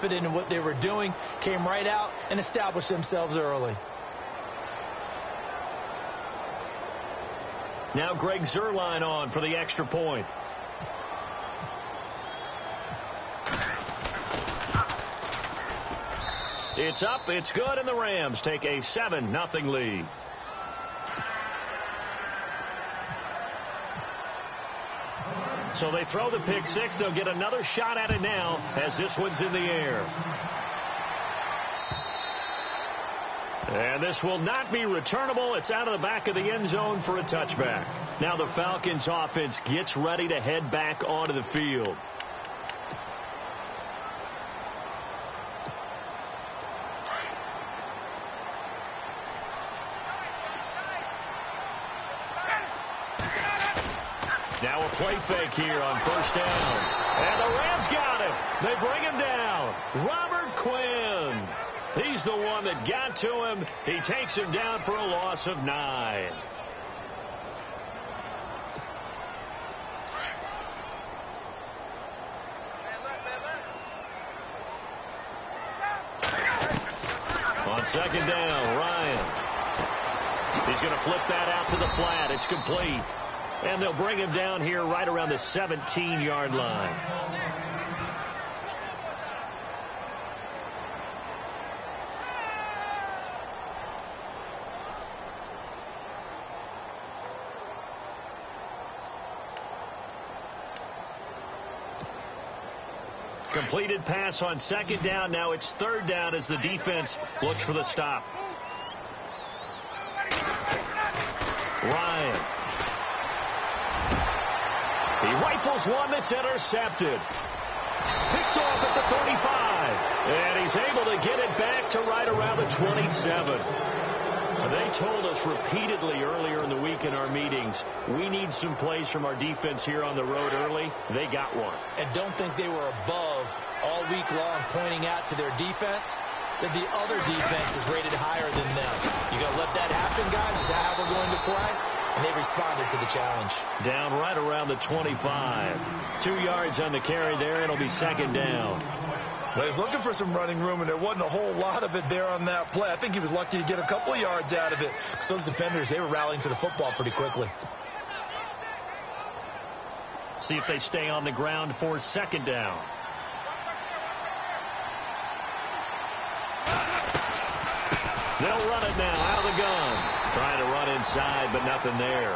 confident in what they were doing, came right out and established themselves early. Now Greg Zuerlein on for the extra point. It's up, it's good, and the Rams take a 7-0 lead. So they throw the pick six. They'll get another shot at it now as this one's in the air. And this will not be returnable. It's out of the back of the end zone for a touchback. Now the Falcons offense gets ready to head back onto the field. Now a play fake here on first down. And the Rams got him. They bring him down. Robert Quinn. He's the one that got to him. He takes him down for a loss of 9. On second down, Ryan. He's going to flip that out to the flat. It's complete. And they'll bring him down here right around the 17-yard line. Completed pass on second down. Now it's third down as the defense looks for the stop. Ryan. He rifles one that's intercepted. Picked off at the 35. And he's able to get it back to right around the 27. They told us repeatedly earlier in the week in our meetings, we need some plays from our defense here on the road early. They got one. And don't think they were above all week long pointing out to their defense that the other defense is rated higher than them. You going to let that happen, guys? Is that how we're going to play? And they responded to the challenge. Down right around the 25. 2 yards on the carry there. It'll be second down. Well, he was looking for some running room, and there wasn't a whole lot of it there on that play. I think he was lucky to get a couple of yards out of it because those defenders, they were rallying to the football pretty quickly. See if they stay on the ground for second down. They'll run it now out of the gun. Trying to run inside, but nothing there.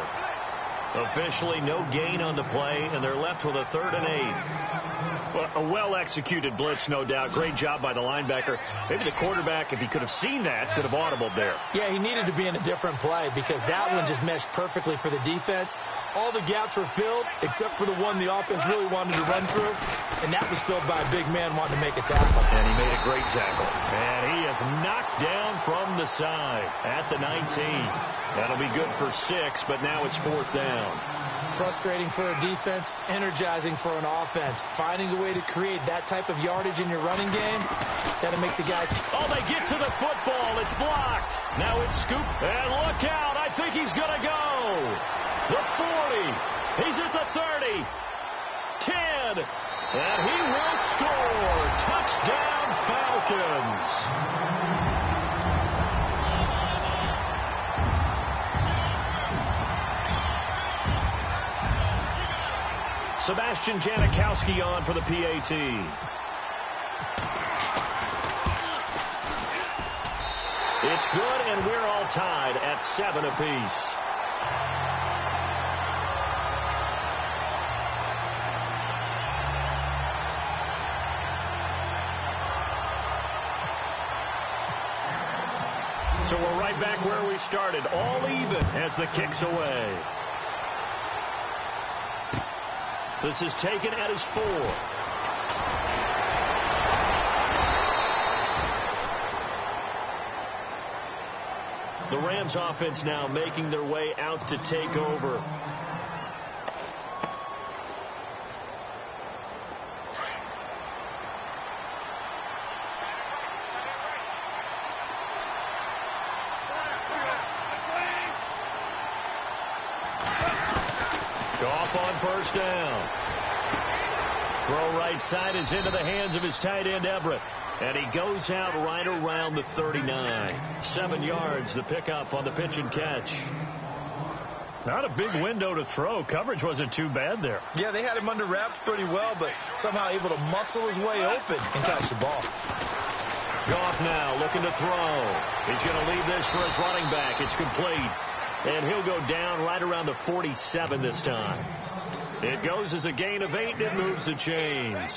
Officially, no gain on the play, and they're left with a 3rd and 8. A well-executed blitz, no doubt. Great job by the linebacker. Maybe the quarterback, if he could have seen that, could have audibled there. Yeah, he needed to be in a different play because that one just meshed perfectly for the defense. All the gaps were filled except for the one the offense really wanted to run through, and that was filled by a big man wanting to make a tackle. And he made a great tackle. And he is knocked down from the side at the 19. That'll be good for 6, but now it's 4th down. Frustrating for a defense, energizing for an offense. Finding a way to create that type of yardage in your running game, that'll make the guys... Oh, they get to the football. It's blocked. Now it's scooped. And look out. I think he's going to go. The 40. He's at the 30. 10. And he will score. Touchdown, Falcons. Sebastian Janikowski on for the PAT. It's good, and we're all tied at 7 apiece. So we're right back where we started, all even as the kick's away. This is taken at his 4. The Rams offense now making their way out to take over. Goff on first down. Throw right side is into the hands of his tight end, Everett. And he goes out right around the 39. 7 yards, the pickup on the pitch and catch. Not a big window to throw. Coverage wasn't too bad there. Yeah, they had him under wraps pretty well, but somehow able to muscle his way open and catch the ball. Goff now looking to throw. He's going to leave this for his running back. It's complete. And he'll go down right around the 47 this time. It goes as a gain of 8, and it moves the chains.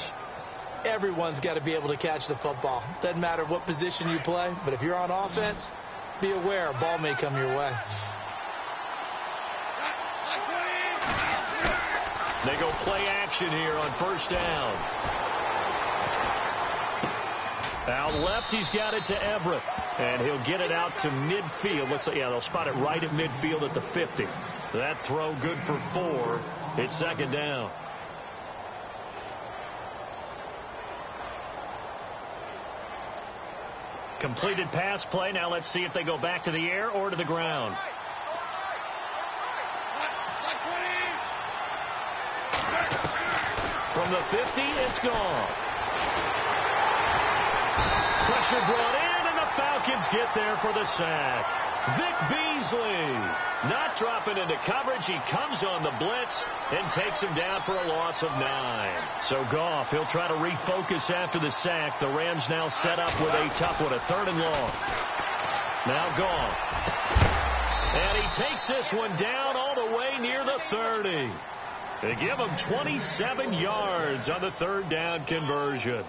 Everyone's got to be able to catch the football. Doesn't matter what position you play, but if you're on offense, be aware a ball may come your way. They go play action here on first down. Out left, he's got it to Everett. And he'll get it out to midfield. Looks like, yeah, they'll spot it right at midfield at the 50. That throw good for 4. It's second down. Completed pass play. Now let's see if they go back to the air or to the ground. From the 50, it's gone. Pressure brought in, and the Falcons get there for the sack. Vic Beasley not dropping into coverage. He comes on the blitz and takes him down for a loss of 9. So Goff, he'll try to refocus after the sack. The Rams now set up with a tough one, a 3rd and long. Now Goff. And he takes this one down all the way near the 30. They give him 27 yards on the 3rd down conversion.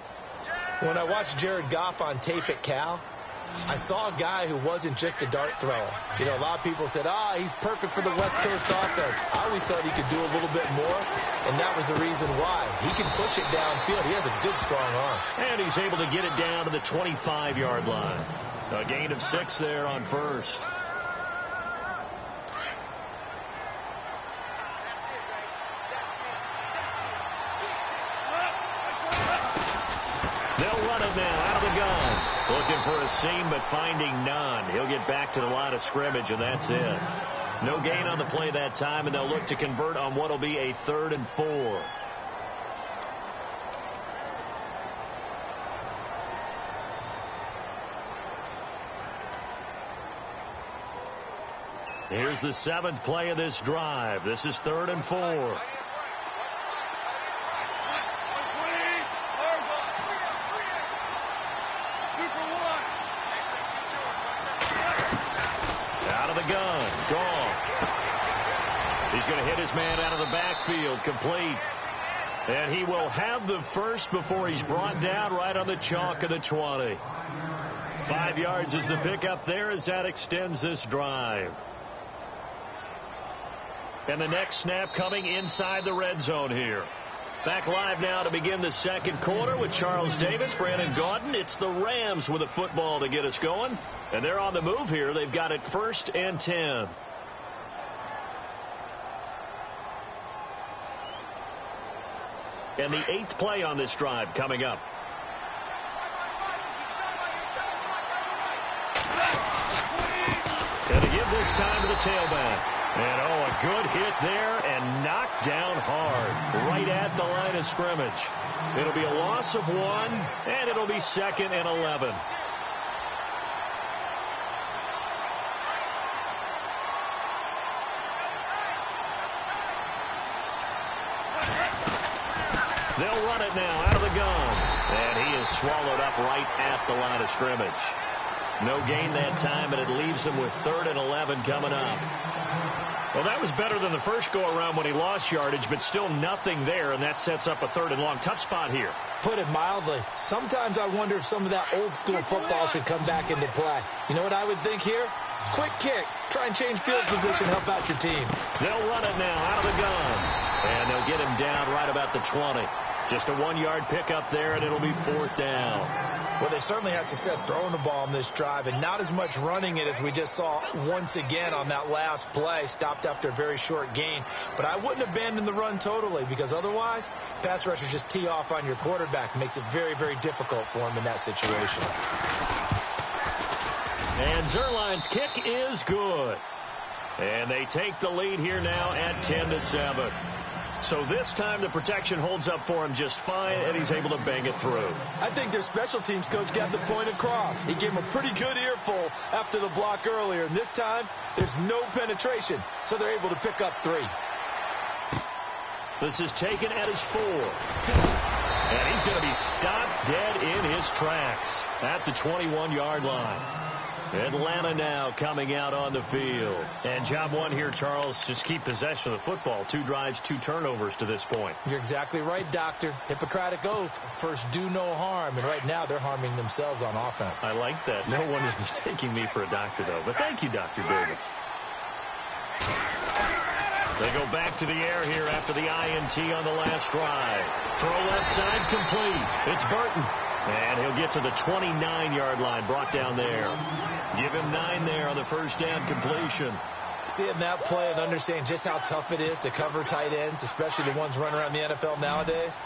When I watched Jared Goff on tape at Cal, I saw a guy who wasn't just a dart thrower. You know, a lot of people said, he's perfect for the West Coast offense. I always thought he could do a little bit more, and that was the reason why. He can push it downfield. He has a good, strong arm. And he's able to get it down to the 25-yard line. A gain of 6 there on first. They'll run it now out of the gun. Looking for a seam, but finding none. He'll get back to the line of scrimmage, and that's it. No gain on the play that time, and they'll look to convert on what will be a 3rd and 4. Here's the 7th play of this drive. This is 3rd and 4. He's going to hit his man out of the backfield, complete. And he will have the first before he's brought down right on the chalk of the 20. 5 yards is the pickup there as that extends this drive. And the next snap coming inside the red zone here. Back live now to begin the 2nd quarter with Charles Davis, Brandon Gaudin. It's the Rams with a football to get us going. And they're on the move here. They've got it 1st and 10. And the 8th play on this drive coming up. And to give this time to the tailback. And, a good hit there and knocked down hard right at the line of scrimmage. It'll be a loss of 1, and it'll be 2nd and 11. They'll run it now out of the gun. And he is swallowed up right at the line of scrimmage. No gain that time, and it leaves him with 3rd and 11 coming up. Well, that was better than the first go-around when he lost yardage, but still nothing there, and that sets up a 3rd and long. Tough spot here. Put it mildly. Sometimes I wonder if some of that old-school football should come back into play. You know what I would think here? Quick kick. Try and change field position, help out your team. They'll run it now out of the gun, and they'll get him down right about the 20. Just a 1-yard pickup there, and it'll be 4th down. Well, they certainly had success throwing the ball in this drive, and not as much running it as we just saw once again on that last play. Stopped after a very short gain. But I wouldn't abandon the run totally, because otherwise, pass rushers just tee off on your quarterback. Makes it very, very difficult for him in that situation. And Zerline's kick is good. And they take the lead here now at 10-7. So this time the protection holds up for him just fine, and he's able to bang it through. I think their special teams coach got the point across. He gave him a pretty good earful after the block earlier, and this time there's no penetration, so they're able to pick up 3. This is taken at his 4. And he's going to be stopped dead in his tracks at the 21-yard line. Atlanta now coming out on the field. And job one here, Charles, just keep possession of the football. 2 drives, 2 turnovers to this point. You're exactly right, Doctor. Hippocratic oath. First, do no harm. And right now, they're harming themselves on offense. I like that. No one is mistaking me for a doctor, though. But thank you, Dr. Davis. They go back to the air here after the INT on the last drive. Throw left side complete. It's Burton. And he'll get to the 29-yard line, brought down there. Give him 9 there on the first down completion. Seeing that play and understanding just how tough it is to cover tight ends, especially the ones running around the NFL nowadays,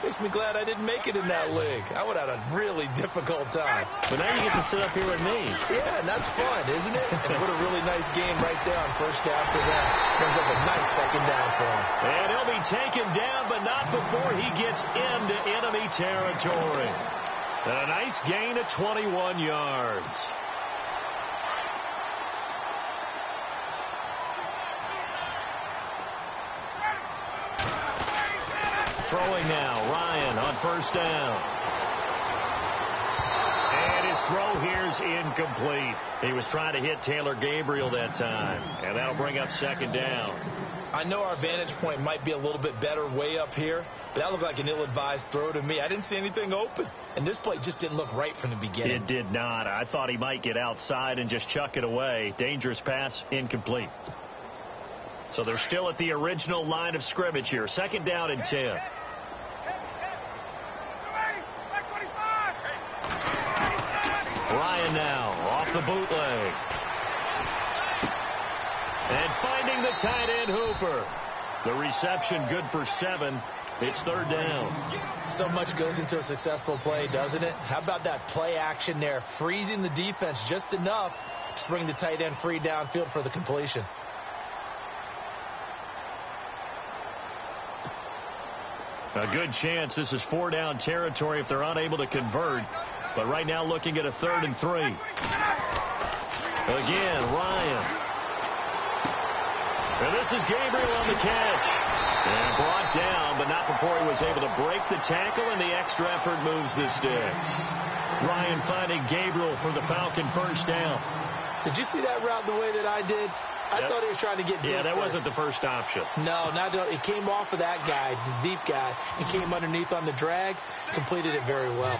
makes me glad I didn't make it in that league. I would have had a really difficult time. But now you get to sit up here with me. Yeah, and that's fun, isn't it? And what a really nice game right there on first down for them. Brings up a nice second down for him. And he'll be taken down, but not before he gets into enemy territory. And a nice gain of 21 yards. Throwing now, Ryan on first down. And his throw here's incomplete. He was trying to hit Taylor Gabriel that time. And that'll bring up second down. I know our vantage point might be a little bit better way up here, but that looked like an ill-advised throw to me. I didn't see anything open, and this play just didn't look right from the beginning. It did not. I thought he might get outside and just chuck it away. Dangerous pass, incomplete. So they're still at the original line of scrimmage here. Second down and 10. Ryan now off the bootleg. And finding the tight end Hooper. The reception good for 7. It's third down. So much goes into a successful play, doesn't it? How about that play action there? Freezing the defense just enough to bring the tight end free downfield for the completion. A good chance this is 4-down territory if they're unable to convert. But right now looking at a 3rd and 3. Again, Ryan. And this is Gabriel on the catch. And brought down, but not before he was able to break the tackle, and the extra effort moves the sticks. Ryan finding Gabriel for the Falcon first down. Did you see that route the way that I did? I thought he was trying to get deep. Yeah, that first. wasn't the first option. No, it came off of that guy, the deep guy, and came underneath on the drag, completed it very well.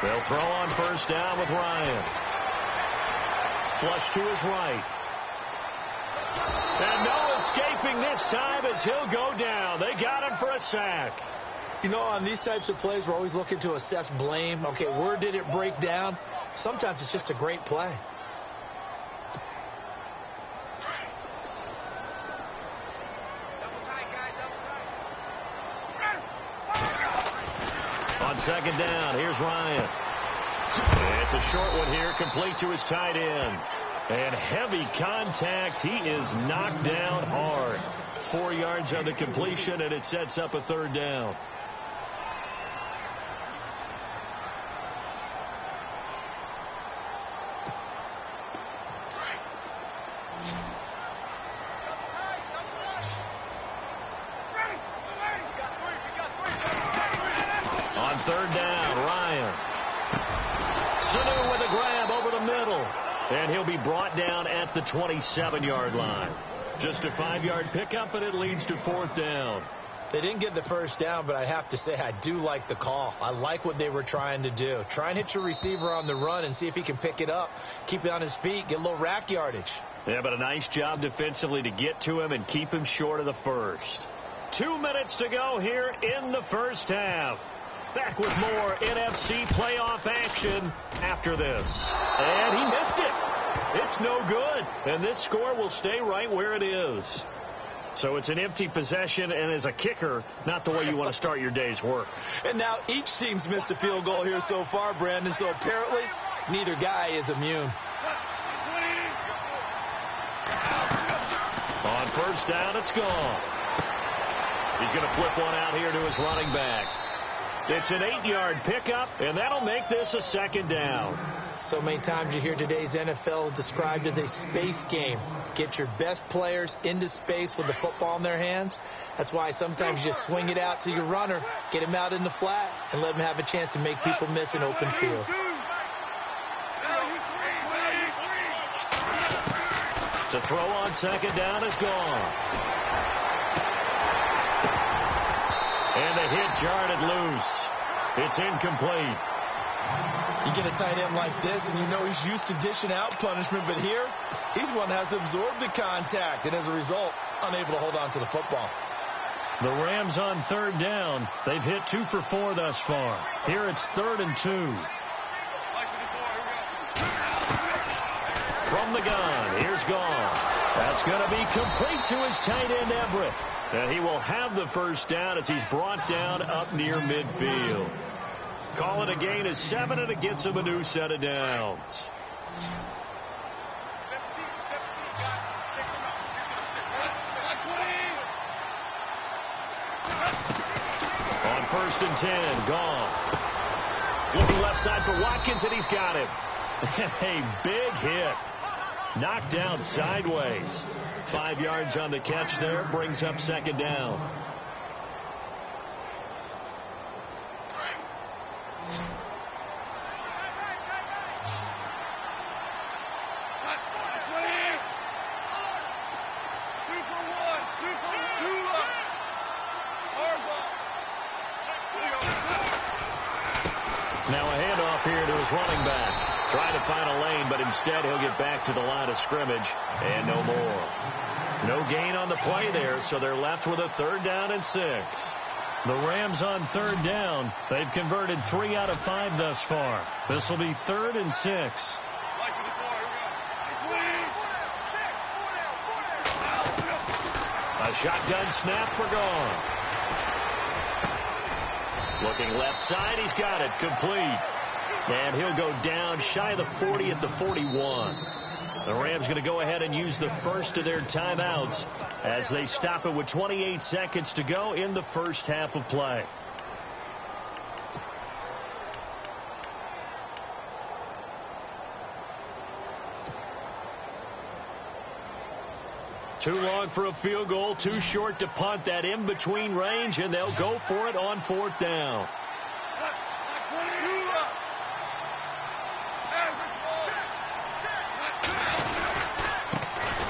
They'll throw on first down with Ryan. Flush to his right. And no escaping this time as he'll go down. They got him for a sack. You know, on these types of plays, we're always looking to assess blame. Okay, where did it break down? Sometimes it's just a great play. On second down, here's Ryan. It's a short one here, complete to his tight end. And heavy contact. He is knocked down hard. 4 yards on the completion, and it sets up a third down. On third down, Ryan. Sanu with a grab over the middle. And he'll be brought down at the 27-yard line. Just a 5-yard pickup, and it leads to fourth down. They didn't get the first down, but I have to say I do like the call. I like what they were trying to do. Try and hit your receiver on the run and see if he can pick it up, keep it on his feet, get a little rack yardage. Yeah, but a nice job defensively to get to him and keep him short of the first. 2 minutes to go here in the first half. Back with more NFC playoff action after this. And he missed it. It's no good. And this score will stay right where it is. So it's an empty possession, and as a kicker, not the way you want to start your day's work. And now each team's missed a field goal here so far, Brandon, so apparently neither guy is immune. On first down. It's gone. He's going to flip one out here to his running back. It's an 8-yard pickup, and that'll make this a second down. So many times you hear today's NFL described as a space game. Get your best players into space with the football in their hands. That's why sometimes you just swing it out to your runner, get him out in the flat, and let him have a chance to make people miss an open field. To throw on second down is gone. And the hit jarred it loose. It's incomplete. You get a tight end like this, and you know he's used to dishing out punishment, but here, he's one that has to absorb the contact, and as a result, unable to hold on to the football. The Rams on third down. They've hit 2 for 4 thus far. Here it's 3rd and 2. From the gun, here's Gone. That's going to be complete to his tight end, Everett. And he will have the first down as he's brought down up near midfield. Call it a gain of 7, and it gets him a new set of downs. On 1st and 10, Gone. Looking left side for Watkins, and he's got him. A big hit. Knocked down sideways. 5 yards on the catch there. Brings up second down. Now a handoff here to his running back. Trying to find a lane, but instead he'll get back to the line of scrimmage, and no more. No gain on the play there, so they're left with a 3rd down and 6. The Rams on 3rd down. They've converted 3 out of 5 thus far. This will be 3rd and 6. A shotgun snap for Gone. Looking left side, he's got it, complete. And he'll go down shy of the 40 at the 41. The Rams going to go ahead and use the first of their timeouts as they stop it with 28 seconds to go in the first half of play. Too long for a field goal, too short to punt. That in-between range, and they'll go for it on 4th down.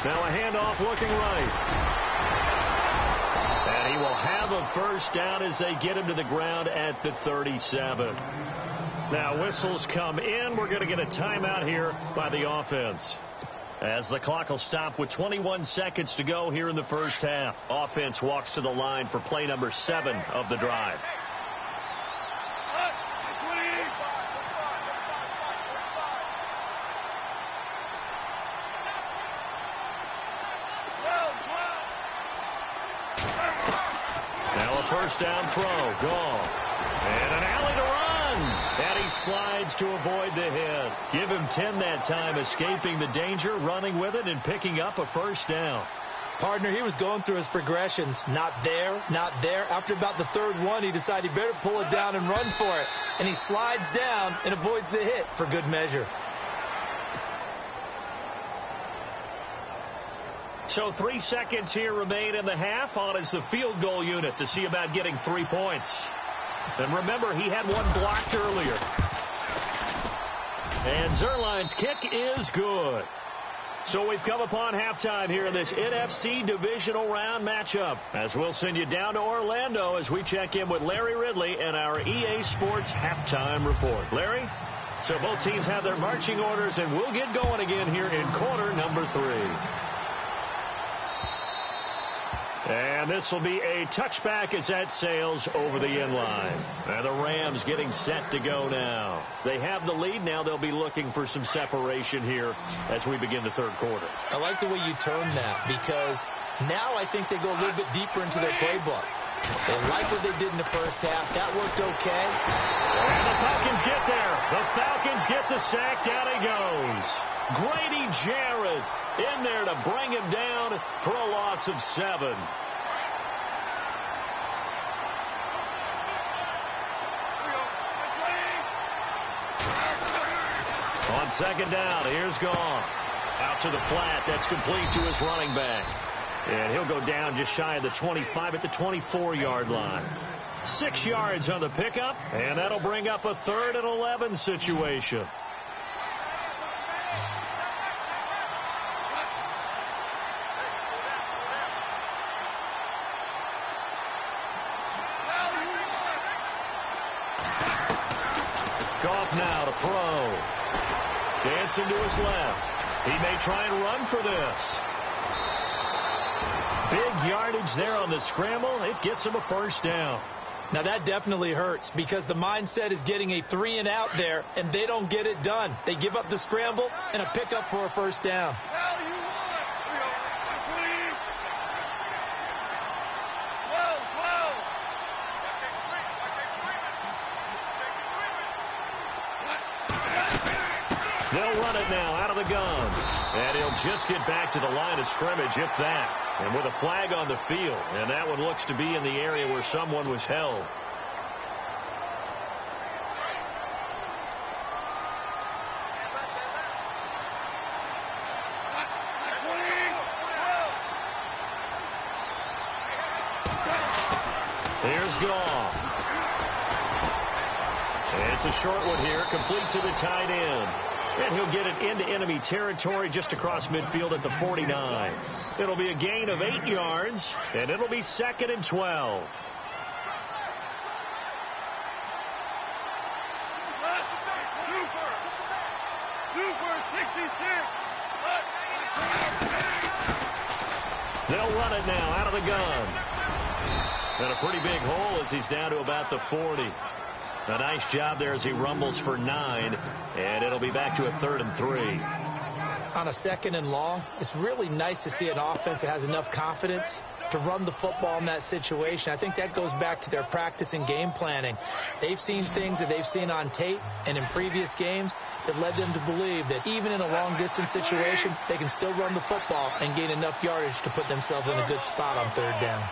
Now a handoff looking right. And he will have a first down as they get him to the ground at the 37. Now whistles come in. We're going to get a timeout here by the offense, as the clock will stop with 21 seconds to go here in the first half. Offense walks to the line for play number 7 of the drive. First down throw, Gone. And an alley to run. And he slides to avoid the hit. Give him 10 that time, escaping the danger, running with it, and picking up a first down. Partner, he was going through his progressions. Not there, not there. After about the 3rd one, he decided he better pull it down and run for it. And he slides down and avoids the hit for good measure. So 3 seconds here remain in the half. On is the field goal unit to see about getting 3 points. And remember, he had one blocked earlier. And Zerline's kick is good. So we've come upon halftime here in this NFC divisional round matchup, as we'll send you down to Orlando as we check in with Larry Ridley and our EA Sports halftime report. Larry? So both teams have their marching orders, and we'll get going again here in quarter number 3. And this will be a touchback as that sails over the inline. And the Rams getting set to go now. They have the lead. Now they'll be looking for some separation here as we begin the 3rd quarter. I like the way you term that, because now I think they go a little bit deeper into their playbook. They like what they did in the first half. That worked okay. And the Falcons get out there. The Falcons get the sack. Down he goes. Grady Jarrett in there to bring him down for a loss of 7. On second down, here's Goff. Out to the flat. That's complete to his running back. And he'll go down just shy of the 25 at the 24-yard line. 6 yards on the pickup, and that'll bring up a 3rd and 11 situation. Goff now to throw. Dancing to his left. He may try and run for this. Big yardage there on the scramble. It gets him a first down. Now, that definitely hurts because the mindset is getting a 3-and-out there, and they don't get it done. They give up the scramble and a pickup for a first down. They'll run it now out of the gun. And he'll just get back to the line of scrimmage, if that. And with a flag on the field. And that one looks to be in the area where someone was held. Here's Goff. It's a short one here, complete to the tight end. And he'll get it into enemy territory just across midfield at the 49. It'll be a gain of 8 yards, and it'll be 2nd and 12. They'll run it now out of the gun. And a pretty big hole as he's down to about the 40. A nice job there as he rumbles for 9, and it'll be back to a 3rd and 3. On a 2nd and long, it's really nice to see an offense that has enough confidence to run the football in that situation. I think that goes back to their practice and game planning. They've seen things that they've seen on tape and in previous games that led them to believe that even in a long-distance situation, they can still run the football and gain enough yardage to put themselves in a good spot on 3rd down.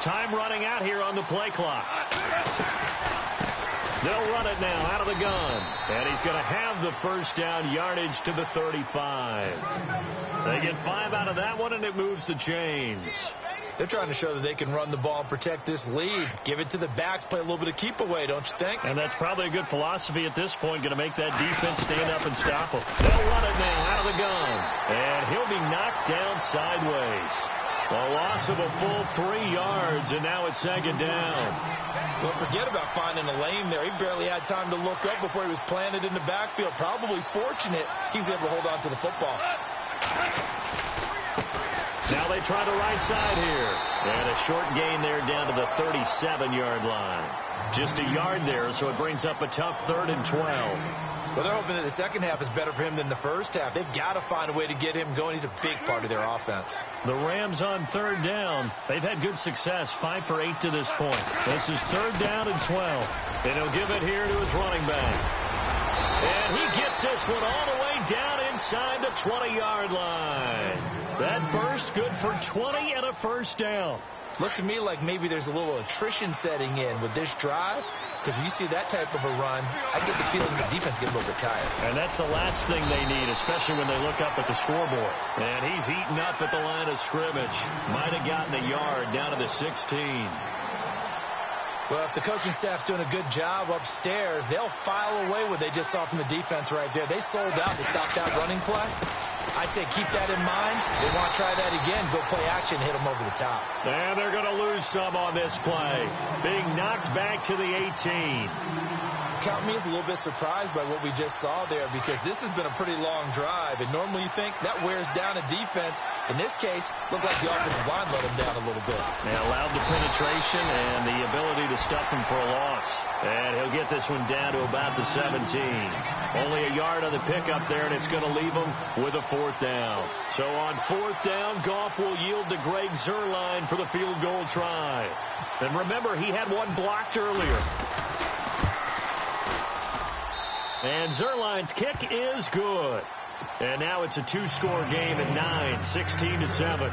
Time running out here on the play clock. They'll run it now out of the gun. And he's going to have the first down yardage to the 35. They get 5 out of that one, and it moves the chains. They're trying to show that they can run the ball and protect this lead. Give it to the backs, play a little bit of keep away, don't you think? And that's probably a good philosophy at this point, going to make that defense stand up and stop them. They'll run it now out of the gun. And he'll be knocked down sideways. A loss of a full 3 yards, and now it's 2nd down. Well, forget about finding a lane there. He barely had time to look up before he was planted in the backfield. Probably fortunate he was able to hold on to the football. Now they try the right side here. And a short gain there down to the 37-yard line. Just a yard there, so it brings up a tough 3rd and 12. Well, they're hoping that the second half is better for him than the first half. They've got to find a way to get him going. He's a big part of their offense. The Rams on 3rd down. They've had good success, 5 for 8 to this point. This is 3rd down and 12. And he'll give it here to his running back. And he gets this one all the way down inside the 20-yard line. That burst good for 20 and a first down. Looks to me like maybe there's a little attrition setting in with this drive. Because when you see that type of a run, I get the feeling the defense gets a little bit tired. And that's the last thing they need, especially when they look up at the scoreboard. And he's eaten up at the line of scrimmage. Might have gotten a yard down to the 16. Well, if the coaching staff's doing a good job upstairs, they'll file away what they just saw from the defense right there. They sold out to stop that running play. I'd say keep that in mind. They want to try that again. Go play action, hit them over the top. And they're going to lose some on this play. Being knocked back to the 18. count me as a little bit surprised by what we just saw there, because this has been a pretty long drive, and normally you think that wears down a defense. In this case, looked like the offensive line let him down a little bit. They allowed the penetration and the ability to stuff him for a loss. And he'll get this one down to about the 17. Only a yard on the pickup there, and it's going to leave him with a 4th down. So on 4th down, Goff will yield to Greg Zuerlein for the field goal try. And remember, he had one blocked earlier. And Zuerlein's kick is good. And now it's a 2-score game at 9, 16-7.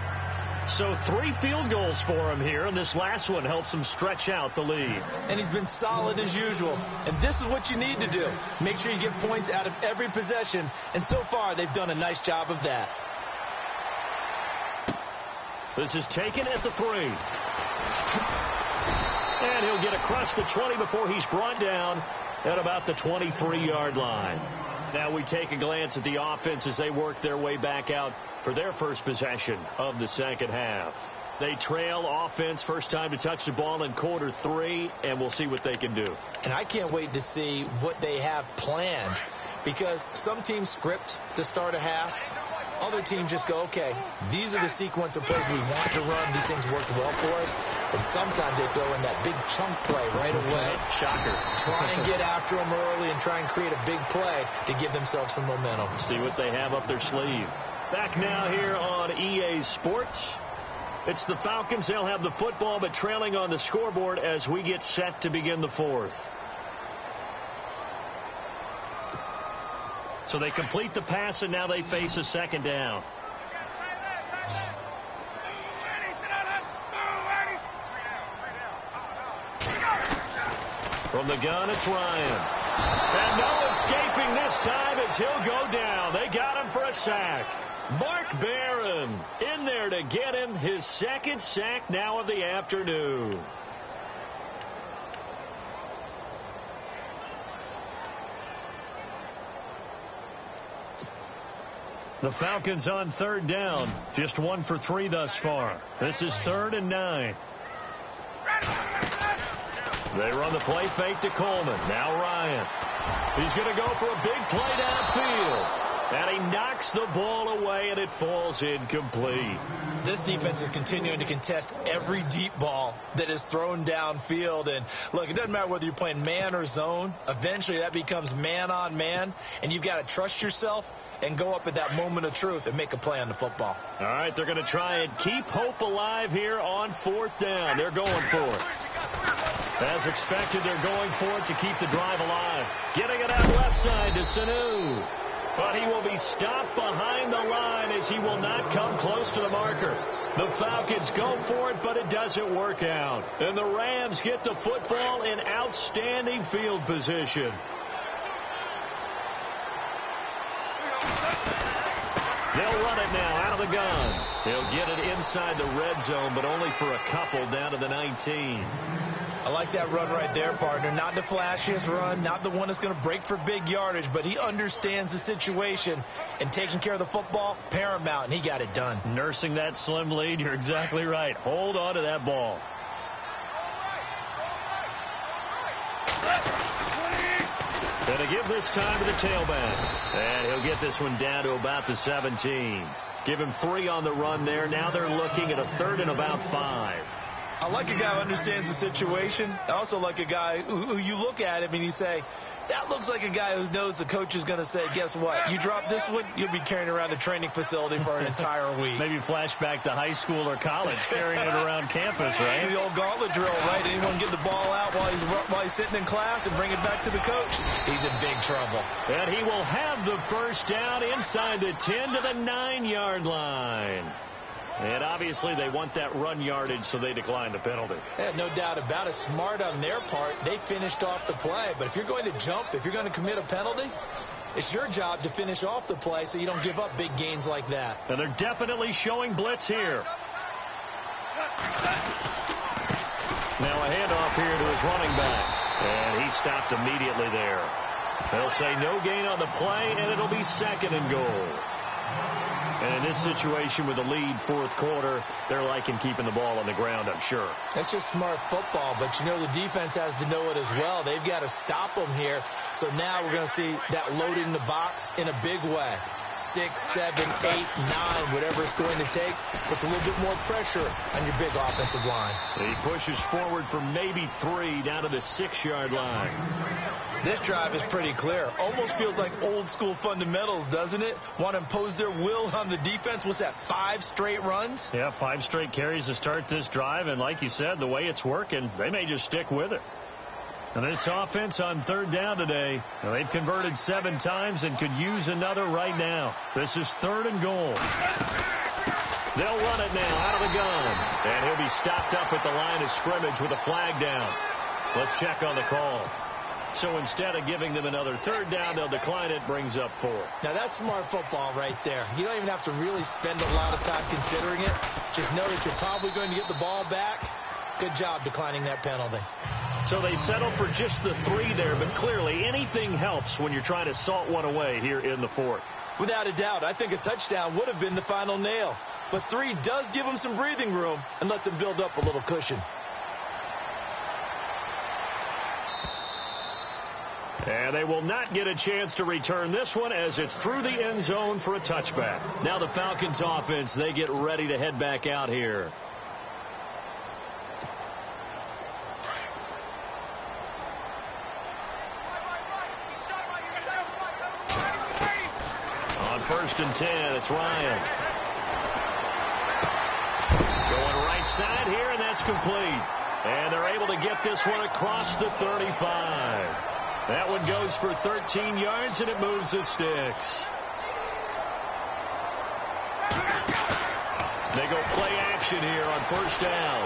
So 3 field goals for him here, and this last one helps him stretch out the lead. And he's been solid as usual. And this is what you need to do. Make sure you get points out of every possession. And so far, they've done a nice job of that. This is taken at the 3. And he'll get across the 20 before he's brought down at about the 23-yard line. Now we take a glance at the offense as they work their way back out for their first possession of the second half. They trail offense, first time to touch the ball in quarter 3, and we'll see what they can do. And I can't wait to see what they have planned, because some teams script to start a half. Other teams just go, okay, these are the sequence of plays we want to run. These things worked well for us. And sometimes they throw in that big chunk play right away. Shocker. Try and get after them early and try and create a big play to give themselves some momentum. See what they have up their sleeve. Back now here on EA Sports. It's the Falcons. They'll have the football, but trailing on the scoreboard as we get set to begin the 4th. So they complete the pass, and now they face a 2nd down. From the gun, it's Ryan. And no escaping this time as he'll go down. They got him for a sack. Mark Barron in there to get him his 2nd sack now of the afternoon. The Falcons on 3rd down. Just 1 for 3 thus far. This is 3rd and 9. They run the play fake to Coleman. Now Ryan. He's going to go for a big play downfield. And he knocks the ball away, and it falls incomplete. This defense is continuing to contest every deep ball that is thrown downfield. And, look, it doesn't matter whether you're playing man or zone. Eventually that becomes man on man, and you've got to trust yourself and go up at that moment of truth and make a play on the football. All right, they're going to try and keep hope alive here on 4th down. They're going for it. As expected, they're going for it to keep the drive alive. Getting it out left side to Sanu. But he will be stopped behind the line as he will not come close to the marker. The Falcons go for it, but it doesn't work out. And the Rams get the football in outstanding field position. They'll run it now out of the gun. They'll get it inside the red zone, but only for a couple down to the 19. I like that run right there, partner. Not the flashiest run, not the one that's going to break for big yardage, but he understands the situation, and taking care of the football, paramount, and he got it done. Nursing that slim lead, you're exactly right. Hold on to that ball. And to give this time to the tailback. And he'll get this one down to about the 17. Give him 3 on the run there. Now they're looking at a 3rd and about 5. I like a guy who understands the situation. I also like a guy who you look at him and you say, that looks like a guy who knows the coach is going to say, guess what? You drop this one, you'll be carrying around a training facility for an entire week. Maybe flashback to high school or college, carrying it around campus, right? The old gauntlet drill, right? Anyone get the ball out while he's sitting in class and bring it back to the coach? He's in big trouble. And he will have the first down inside the 10 to the 9-yard line. And obviously they want that run yardage, so they decline the penalty. Yeah, no doubt about it. Smart on their part. They finished off the play. But if you're going to jump, if you're going to commit a penalty, it's your job to finish off the play so you don't give up big gains like that. And they're definitely showing blitz here. Now a handoff here to his running back. And he stopped immediately there. They'll say no gain on the play, and it'll be 2nd and goal. And in this situation with the lead fourth quarter, they're liking keeping the ball on the ground, I'm sure. That's just smart football, but you know the defense has to know it as well. They've got to stop them here. So now we're going to see that loading the box in a big way. 6, 7, 8, 9, whatever it's going to take, puts a little bit more pressure on your big offensive line. He pushes forward for maybe 3 down to the 6-yard line. This drive is pretty clear. Almost feels like old school fundamentals, doesn't it? Want to impose their will on the defense. What's that, 5 straight runs? Yeah, 5 straight carries to start this drive, and like you said, the way it's working, they may just stick with it. And this offense on third down today, they've converted 7 times and could use another right now. This is 3rd and goal. They'll run it now out of the gun. And he'll be stopped up at the line of scrimmage with a flag down. Let's check on the call. So instead of giving them another 3rd down, they'll decline it, brings up 4. Now that's smart football right there. You don't even have to really spend a lot of time considering it. Just know that you're probably going to get the ball back. Good job declining that penalty. So they settle for just the 3 there, but clearly anything helps when you're trying to salt one away here in the 4th. Without a doubt, I think a touchdown would have been the final nail. But 3 does give them some breathing room and lets them build up a little cushion. And they will not get a chance to return this one as it's through the end zone for a touchback. Now the Falcons offense, they get ready to head back out here. On 1st and 10, it's Ryan. Going right side here, and that's complete. And they're able to get this one across the 35. That one goes for 13 yards, and it moves the sticks. They go play action here on 1st down.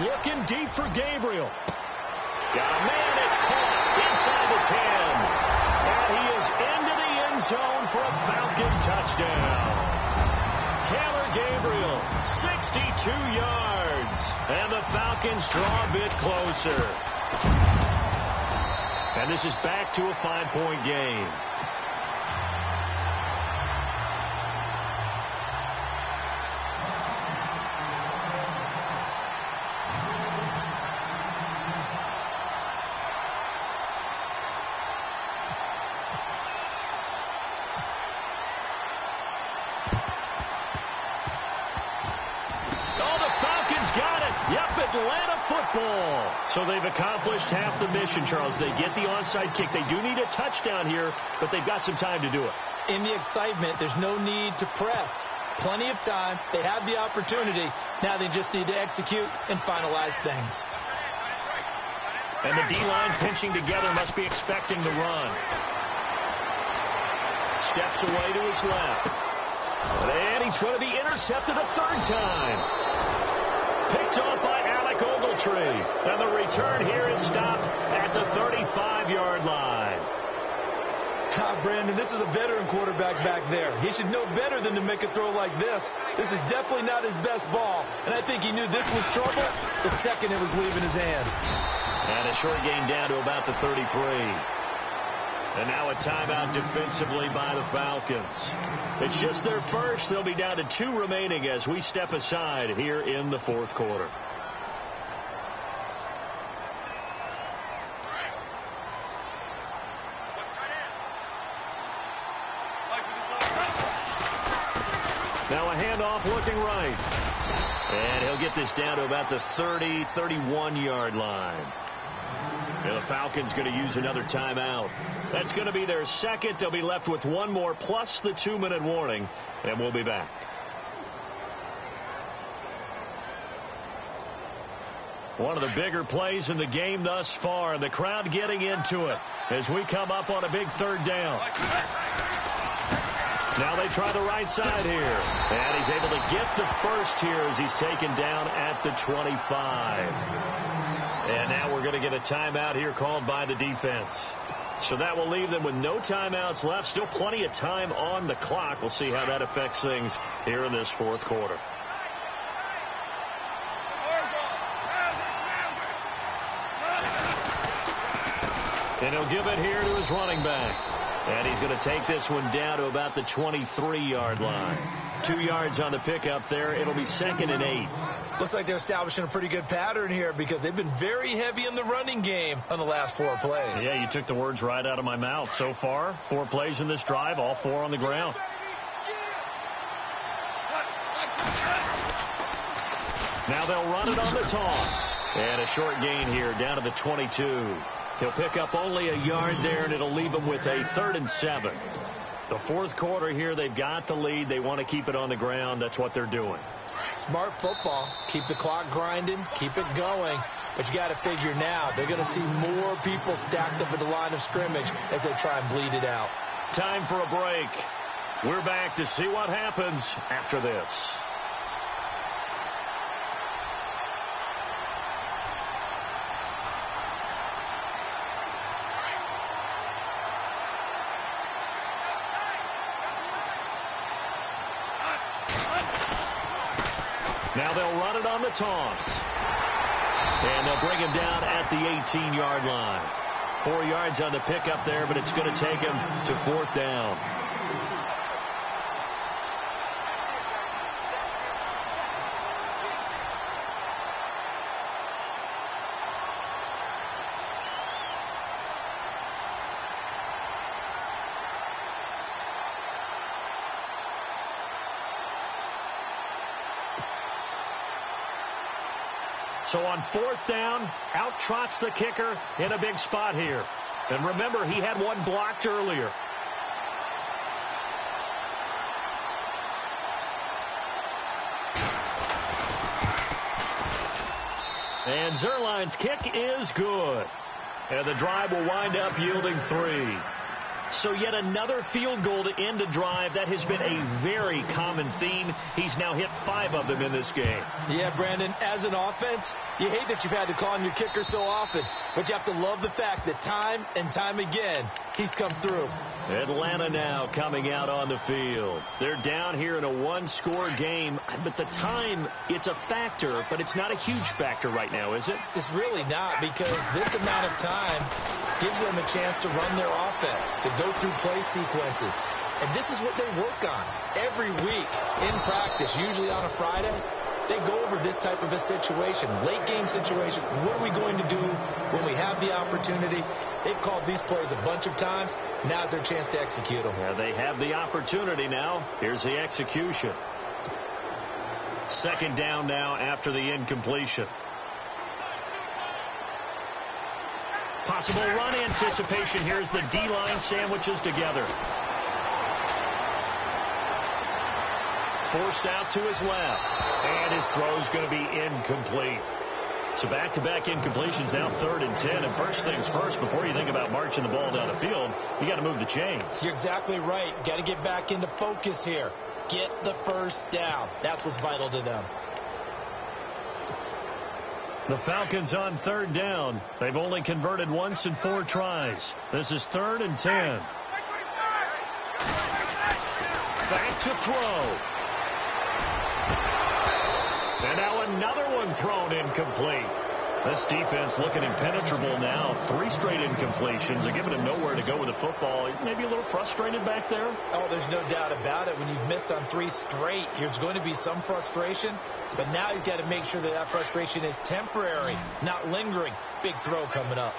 Looking deep for Gabriel. Got a man, it's caught inside the 10. And he is into the end zone for a Falcon touchdown. Taylor Gabriel, 62 yards. And the Falcons draw a bit closer. And this is back to a 5-point game. Atlanta football. So they've accomplished half the mission, Charles. They get the onside kick. They do need a touchdown here, but they've got some time to do it. In the excitement, there's no need to press. Plenty of time. They have the opportunity. Now they just need to execute and finalize things. And the D-line pinching together must be expecting the run. Steps away to his left. And he's going to be intercepted a 3rd time. Picked off by Alec Ogletree. And the return here is stopped at the 35-yard line. Brandon, this is a veteran quarterback back there. He should know better than to make a throw like this. This is definitely not his best ball. And I think he knew this was trouble the second it was leaving his hand. And a short gain down to about the 33. And now a timeout defensively by the Falcons. It's just their first. They'll be down to 2 remaining as we step aside here in the 4th quarter. Now a handoff looking right. And he'll get this down to about the 30, 31-yard line. And the Falcons going to use another timeout. That's going to be their second. They'll be left with 1 more plus the 2-minute warning, and we'll be back. One of the bigger plays in the game thus far, and the crowd getting into it as we come up on a big 3rd down. Now they try the right side here, and he's able to get the first here as he's taken down at the 25. And now we're going to get a timeout here called by the defense. So that will leave them with no timeouts left. Still plenty of time on the clock. We'll see how that affects things here in this 4th quarter. And he'll give it here to his running back. And he's going to take this one down to about the 23-yard line. 2 yards on the pickup there. It'll be 2nd and 8. Looks like they're establishing a pretty good pattern here because they've been very heavy in the running game on the last 4 plays. Yeah, you took the words right out of my mouth. So far, 4 plays in this drive, all 4 on the ground. Now they'll run it on the toss. And a short gain here down to the 22. He'll pick up only a yard there, and it'll leave him with a 3rd and 7. The 4th quarter here, they've got the lead. They want to keep it on the ground. That's what they're doing. Smart football. Keep the clock grinding. Keep it going. But you got to figure now they're going to see more people stacked up at the line of scrimmage as they try and bleed it out. Time for a break. We're back to see what happens after this. Now they'll run it on the toss. And they'll bring him down at the 18-yard line. 4 yards on the pickup there, but it's going to take him to 4th down. So on 4th down, out trots the kicker in a big spot here. And remember, he had one blocked earlier. And Zerline's kick is good. And the drive will wind up yielding 3. So yet another field goal to end a drive. That has been a very common theme. He's now hit 5 of them in this game. Yeah, Brandon, as an offense, you hate that you've had to call on your kicker so often, but you have to love the fact that time and time again, he's come through. Atlanta now coming out on the field. They're down here in a 1-score game, but the time, it's a factor, but it's not a huge factor right now, is it? It's really not, because this amount of time gives them a chance to run their offense, to go through play sequences. And this is what they work on every week in practice, usually on a Friday. They go over this type of a situation, late game situation. What are we going to do when we have the opportunity? They've called these plays a bunch of times. Now's their chance to execute them. Yeah, they have the opportunity now. Here's the execution. 2nd down now after the incompletion. Possible run anticipation. Here's the D-line sandwiches together. Forced out to his left. And his throw's going to be incomplete. So back-to-back incompletions, now 3rd and 10. And first things first, before you think about marching the ball down the field, you got to move the chains. You're exactly right. Got to get back into focus here. Get the first down. That's what's vital to them. The Falcons on 3rd down. They've only converted once in 4 tries. This is 3rd and 10. Back to throw. And now another one thrown incomplete. This defense looking impenetrable now. 3 straight incompletions. They're giving him nowhere to go with the football. Maybe a little frustrated back there. Oh, there's no doubt about it. When you've missed on 3 straight, there's going to be some frustration. But now he's got to make sure that that frustration is temporary, not lingering. Big throw coming up.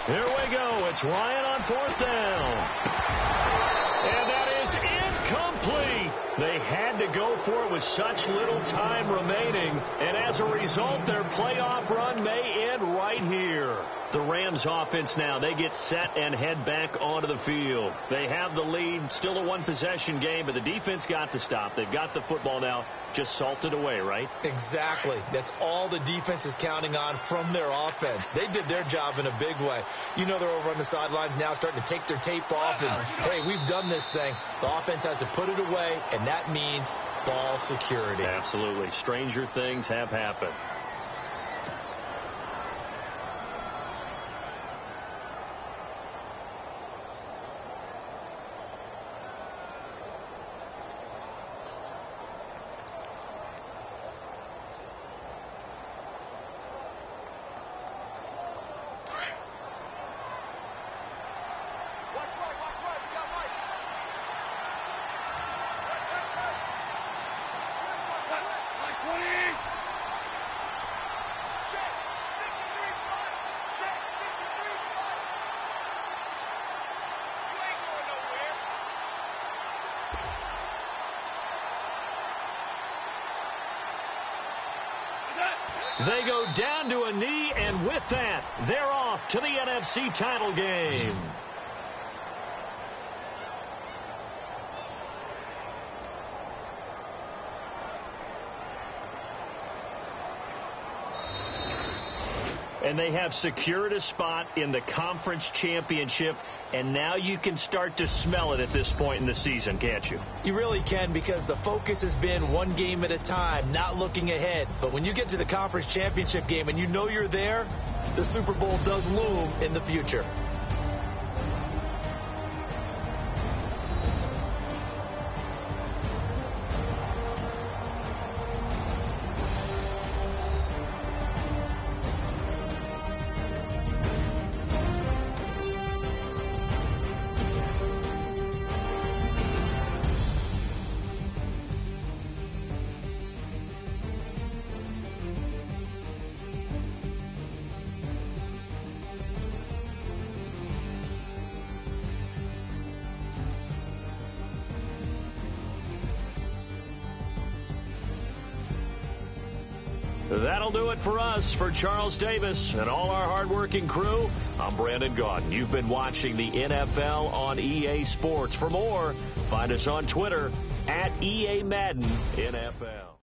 Here we go. It's Ryan on 4th down. And that is incomplete. They had to go for it with such little time remaining. And as a result, their playoff run may end right here. The Rams offense now, they get set and head back onto the field. They have the lead, still a 1-possession game, but the defense got to stop. They've got the football now, just salted away, right? Exactly. That's all the defense is counting on from their offense. They did their job in a big way. You know they're over on the sidelines now starting to take their tape off and, hey, we've done this thing. The offense has to put it away, and that means ball security. Absolutely. Stranger things have happened. They go down to a knee, and with that, they're off to the NFC title game. And they have secured a spot in the conference championship, and now you can start to smell it at this point in the season, can't you? You really can, because the focus has been one game at a time, not looking ahead. But when you get to the conference championship game and you know you're there, the Super Bowl does loom in the future. That'll do it for us. For Charles Davis and all our hardworking crew, I'm Brandon Gaudin. You've been watching the NFL on EA Sports. For more, find us on Twitter @EA Madden NFL.